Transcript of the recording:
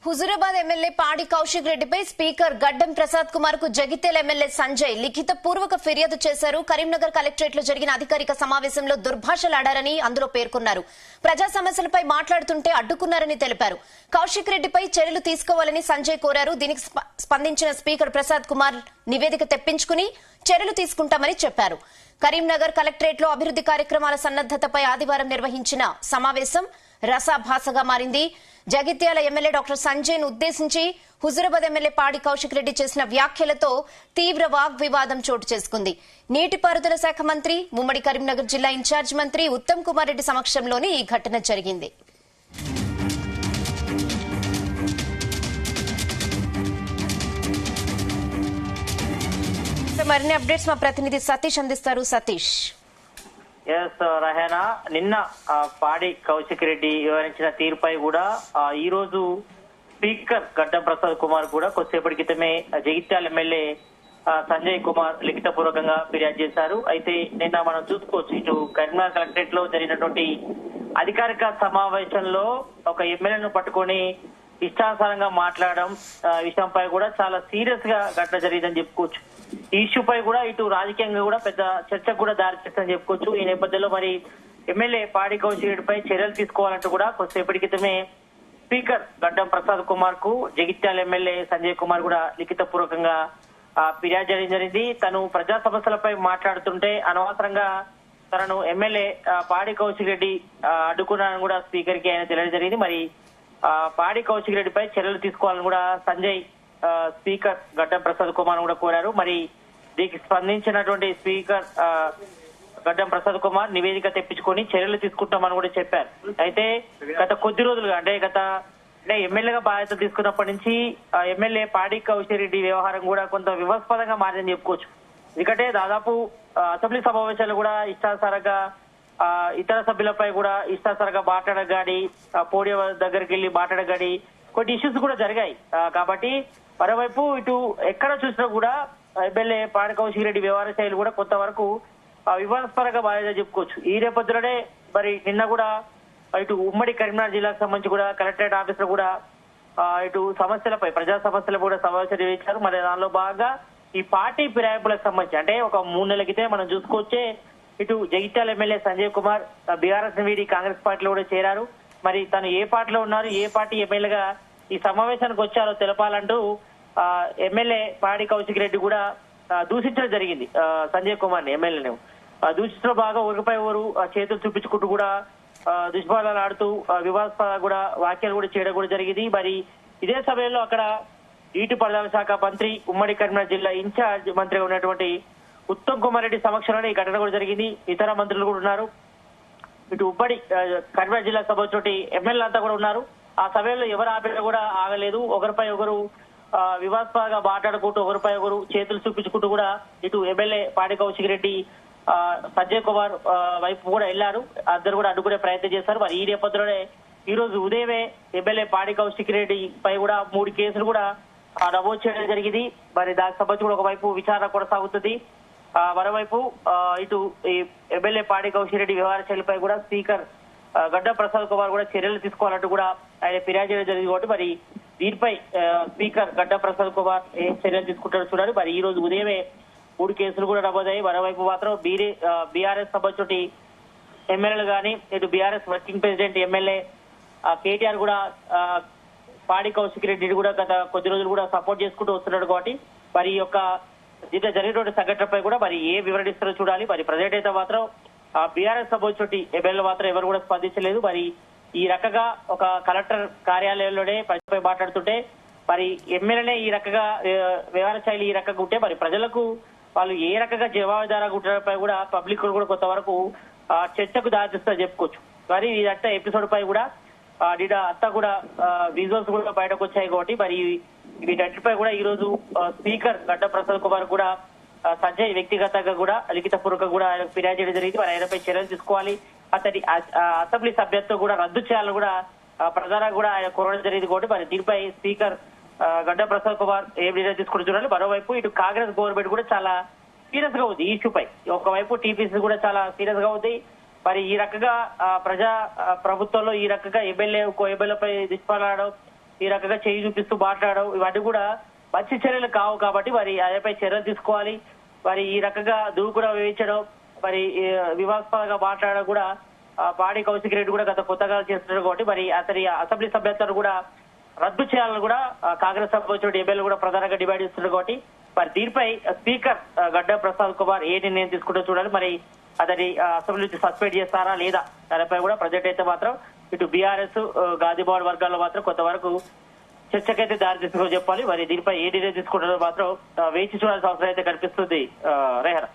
Huzurabad MLA పాడి కౌశిక్ రెడ్డిపై speaker గడ్డం ప్రసాద్ కుమార్ కు జగిత్యాల ఎమ్మెల్యే సంజయ్ లిఖిత పూర్వక ఫిర్యాదు చేశారు. కరీంనగర్ కలెక్టరేట్ లో జరిగిన అధికారిక సమావేశంలో దుర్భాషలాడారని అందులో పేర్కొన్నారు. ప్రజా సమస్యలపై మాట్లాడుతుంటే అడ్డుకున్నారని తెలిపారు. కౌశిక్ రెడ్డిపై చర్యలు తీసుకోవాలని సంజయ్ కోరారు. దీనికి స్పందించిన స్పీకర్ ప్రసాద్ కుమార్ నివేదిక తెప్పించుకుని చర్యలు తీసుకుంటామని చెప్పారు. కరీంనగర్ కలెక్టరేట్ లో అభివృద్ది కార్యక్రమాల సన్నద్దతపై ఆదివారం నిర్వహించిన సమావేశం రసాభాసగా మారింది. జగిత్యాల ఎమ్మెల్యే డాక్టర్ సంజయ్ ను ఉద్దేశించి హుజూరాబాద్ ఎమ్మెల్యే పాడి కౌశిక్ రెడ్డి చేసిన వ్యాఖ్యలతో తీవ్ర వాగ్వివాదం చోటు చేసుకుంది. నీటిపారుదల శాఖ మంత్రి, ఉమ్మడి కరీంనగర్ జిల్లా ఇన్ఛార్జ్ మంత్రి ఉత్తమ్ కుమార్ రెడ్డి సమక్షంలోనే ఈ ఘటన జరిగింది. మరిన్ని అప్డేట్స్ మా ప్రతినిధి సతీష్ అందిస్తారు. సతీష్. రహేనా, నిన్న పాడి కౌశిక్ రెడ్డి వివరించిన తీరుపై కూడా ఈ రోజు స్పీకర్ గడ్డం ప్రసాద్ కుమార్ కూడా కొద్దిసేపటి క్రితమే జగిత్యాల ఎమ్మెల్యే సంజయ్ కుమార్ లిఖితపూర్వకంగా ఫిర్యాదు చేశారు. అయితే నిన్న మనం చూసుకోవచ్చు, ఇటు కరీంనగర్ కలెక్టరేట్ లో జరిగినటువంటి అధికారిక సమావేశంలో ఒక ఎమ్మెల్యేను పట్టుకొని ఇష్టానుసారంగా మాట్లాడడం విషయంపై కూడా చాలా సీరియస్ గా ఘటన జరిగిందని చెప్పుకోవచ్చు. ఈ ఇష్యూపై కూడా ఇటు రాజకీయంగా కూడా పెద్ద చర్చకు కూడా దారితీస్తుందని చెప్పుకోవచ్చు. ఈ నేపథ్యంలో మరి ఎమ్మెల్యే పాడి కౌశిక్ రెడ్డిపై చర్యలు తీసుకోవాలంటూ కూడా కొద్దిసేపటి క్రితమే స్పీకర్ గడ్డం ప్రసాద్ కుమార్ కు జగిత్యాల ఎమ్మెల్యే సంజయ్ కుమార్ కూడా లిఖిత పూర్వకంగా ఫిర్యాదు చేయడం జరిగింది. తను ప్రజా సమస్యలపై మాట్లాడుతుంటే అనవసరంగా తనను ఎమ్మెల్యే పాడి కౌశిక్ రెడ్డి అడ్డుకున్నానని కూడా స్పీకర్ కి ఆయన తెలియడం జరిగింది. మరి పాడి కౌశిక్ రెడ్డిపై చర్యలు తీసుకోవాలని కూడా సంజయ్ స్పీకర్ గడ్డం ప్రసాద్ కుమార్ కూడా కోరారు. మరి దీనికి స్పందించినటువంటి స్పీకర్ గడ్డం ప్రసాద్ కుమార్ నివేదిక తెప్పించుకొని చర్యలు తీసుకుంటామని కూడా చెప్పారు. అయితే గత కొద్ది రోజులుగా అంటే ఎమ్మెల్యేగా బాధ్యత తీసుకున్నప్పటి నుంచి ఎమ్మెల్యే పాడి కౌశిక్ రెడ్డి వ్యవహారం కూడా కొంత వివాదాస్పదంగా మారిందని చెప్పుకోవచ్చు. ఎందుకంటే దాదాపు అసెంబ్లీ సమావేశాలు కూడా ఇష్టానుసారంగా ఇతర సభ్యులపై కూడా ఇష్టానుసారంగా మాట్లాడగాడి, పోడియం దగ్గరికి వెళ్లి మాట్లాడగాడి కొన్ని ఇష్యూస్ కూడా జరిగాయి. కాబట్టి మరోవైపు ఇటు ఎక్కడ చూసినా కూడా ఎమ్మెల్యే పాడి కౌశిక్ రెడ్డి వ్యవహార శైలి కూడా కొంతవరకు వివాదాస్పదంగా బాధ్యత చెప్పుకోవచ్చు. ఈ నేపథ్యంలోనే మరి నిన్న కూడా ఇటు ఉమ్మడి కరీంనగర్ జిల్లాకు సంబంధించి కూడా కలెక్టరేట్ ఆఫీస్ లో కూడా ఇటు సమస్యలపై ప్రజా సమస్యలు కూడా సమావేశం నిర్వహించారు. మరి దానిలో భాగంగా ఈ పార్టీ ఫిరాయింపులకు సంబంధించి అంటే ఒక 3 నెలల క్రితం మనం చూసుకోవచ్చే ఇటు జగిత్యాల ఎమ్మెల్యే సంజయ్ కుమార్ బీఆర్ఎస్ వీడి కాంగ్రెస్ పార్టీలో కూడా చేరారు. మరి తను ఏ పార్టీలో ఉన్నారు, ఏ పార్టీ ఎమ్మెల్యేగా ఈ సమావేశానికి వచ్చారో తెలపాలంటూ ఎమ్మెల్యే పాడి కౌశిక్ రెడ్డి కూడా దూషించడం జరిగింది. సంజయ్ కుమార్ ని ఎమ్మెల్యేను దూషించడం బాగా ఊరిపై ఊరు చేతులు చూపించుకుంటూ కూడా దుష్పాదాలు ఆడుతూ వివాదాస్పద కూడా వ్యాఖ్యలు కూడా చేయడం కూడా జరిగింది. మరి ఇదే సమయంలో అక్కడ నీటిపారుదల శాఖ మంత్రి, ఉమ్మడి కరీంనగర్ జిల్లా ఇన్ఛార్జ్ మంత్రిగా ఉన్నటువంటి ఉత్తమ్ కుమార్ రెడ్డి సమక్షంలోనే ఈ ఘటన కూడా జరిగింది. ఇతర మంత్రులు కూడా ఉన్నారు. ఇటు ఉమ్మడి కరీంనగర్ జిల్లాకు సంబంధించిన ఎమ్మెల్యేలు అంతా కూడా ఉన్నారు. ఆ సమయంలో ఎవరు ఆపినా కూడా ఆగలేదు. ఒకరిపై ఒకరు వివాదాస్పదంగా మాట్లాడుకుంటూ ఒకరిపై ఒకరు చేతులు చూపించుకుంటూ కూడా ఇటు ఎమ్మెల్యే పాడి కౌశిక్ రెడ్డి సంజయ్ కుమార్ వైపు కూడా వెళ్లారు. అందరూ కూడా అడ్డుకునే ప్రయత్నం చేశారు. మరి ఈ నేపథ్యంలోనే ఈ రోజు ఉదయమే ఎమ్మెల్యే పాడి కౌశిక్ రెడ్డి పై కూడా 3 కేసులు కూడా నమోదు చేయడం జరిగింది. మరి దానికి సంబంధించి కూడా ఒకవైపు విచారణ కొనసాగుతుంది. మరోవైపు ఇటు ఎమ్మెల్యే పాడి కౌశిక్ రెడ్డి వ్యవహార శైలిపై కూడా స్పీకర్ గడ్డం ప్రసాద్ కుమార్ కూడా చర్యలు తీసుకోవాలంటూ కూడా ఆయన ఫిర్యాదు చేయడం జరిగింది. కాబట్టి మరి దీనిపై స్పీకర్ గడ్డం ప్రసాద్ కుమార్ ఏం చర్యలు తీసుకుంటారో చూడాలి. మరి ఈ రోజు ఉదయమే 3 కేసులు కూడా నమోదయ్యాయి. మరోవైపు మాత్రం బీఆర్ఎస్ సంబంధించి ఎమ్మెల్యేలు కానీ ఇటు BRS working president MLA KTR కూడా పాడి కౌశిక్ రెడ్డి కూడా గత కొద్ది రోజులు కూడా సపోర్ట్ చేసుకుంటూ వస్తున్నాడు. కాబట్టి మరి ఈ యొక్క దీంట్లో జరిగినటువంటి సంఘటనపై కూడా మరి ఏ వివరణిస్తారో చూడాలి. మరి ప్రజెంట్ అయితే మాత్రం బీఆర్ఎస్ సంబంధించి ఎమ్మెల్యేలు మాత్రం ఎవరు కూడా స్పందించలేదు. మరి ఈ రకంగా ఒక కలెక్టర్ కార్యాలయంలోనే ప్రజలపై మాట్లాడుతుంటే మరి ఎమ్మెల్యేనే ఈ రకంగా వ్యవహార శైలి ఈ రకంగా ఉంటే మరి ప్రజలకు వాళ్ళు ఏ రకంగా జవాబుదారాగా ఉండడంపై కూడా పబ్లిక్ కూడా కొంతవరకు చర్చకు దారితీస్తుందని చెప్పుకోవచ్చు. మరి ఇదంతా ఎపిసోడ్ పై కూడా అంతా కూడా విజువల్స్ కూడా బయటకు వచ్చాయి. కాబట్టి మరి వీటన్నిటిపై కూడా ఈ రోజు స్పీకర్ గడ్డం ప్రసాద్ కుమార్ కూడా సంజయ్ వ్యక్తిగతంగా కూడా లిఖితపూర్వకంగా కూడా ఆయన ఫిర్యాదు చేయడం జరిగింది. మరి ఆయనపై చర్యలు తీసుకోవాలి, అతని అసెంబ్లీ సభ్యత్వం కూడా రద్దు చేయాలని కూడా ప్రధానంగా కూడా ఆయన కోరడం జరిగింది. కాబట్టి మరి దీనిపై స్పీకర్ గడ్డం ప్రసాద్ కుమార్ ఏం నిర్ణయం తీసుకుంటూ చూడాలి. మరోవైపు ఇటు కాంగ్రెస్ గవర్నమెంట్ కూడా చాలా సీరియస్ గా ఉంది ఈ ఇష్యూపై. ఒకవైపు టీపీసీ కూడా చాలా సీరియస్ గా ఉంది. మరి ఈ రకంగా ప్రజా ప్రభుత్వంలో ఈ రకంగా ఎమ్మెల్యేపై దుష్పాలనడం ఈ రకంగా చేయి చూపిస్తూ మాట్లాడడం ఇవన్నీ కూడా మంచి చర్యలు కావు కాబట్టి మరి అదేపై చర్యలు తీసుకోవాలి. మరి ఈ రకంగా దూకుడు వేయించడం మరి వివాదాస్పదంగా మాట్లాడడం కూడా పాడి కౌశిక్ రెడ్డి కూడా గత కొత్తగా చేస్తున్నారు కాబట్టి మరి అతని అసెంబ్లీ సభ్యత్వాన్ని కూడా రద్దు చేయాలని కూడా కాంగ్రెస్ సంబంధించిన ఎమ్మెల్యేలు కూడా ప్రధానంగా డిమాండ్ చేస్తున్నారు కాబట్టి మరి దీనిపై స్పీకర్ గడ్డం ప్రసాద్ కుమార్ ఏ నిర్ణయం తీసుకుంటూ చూడాలి. మరి అతని అసెంబ్లీ నుంచి సస్పెండ్ చేస్తారా లేదా దానిపై కూడా ప్రజెంట్ అయితే మాత్రం ఇటు బీఆర్ఎస్ గాంధీభవన్ వర్గాల్లో మాత్రం కొంతవరకు చర్చకైతే దారి తీసుకో చెప్పాలి. మరి దీనిపై ఏ నిర్ణయం తీసుకుంటారో మాత్రం వేచి చూడాల్సిన అవసరం అయితే కనిపిస్తుంది. రేహర్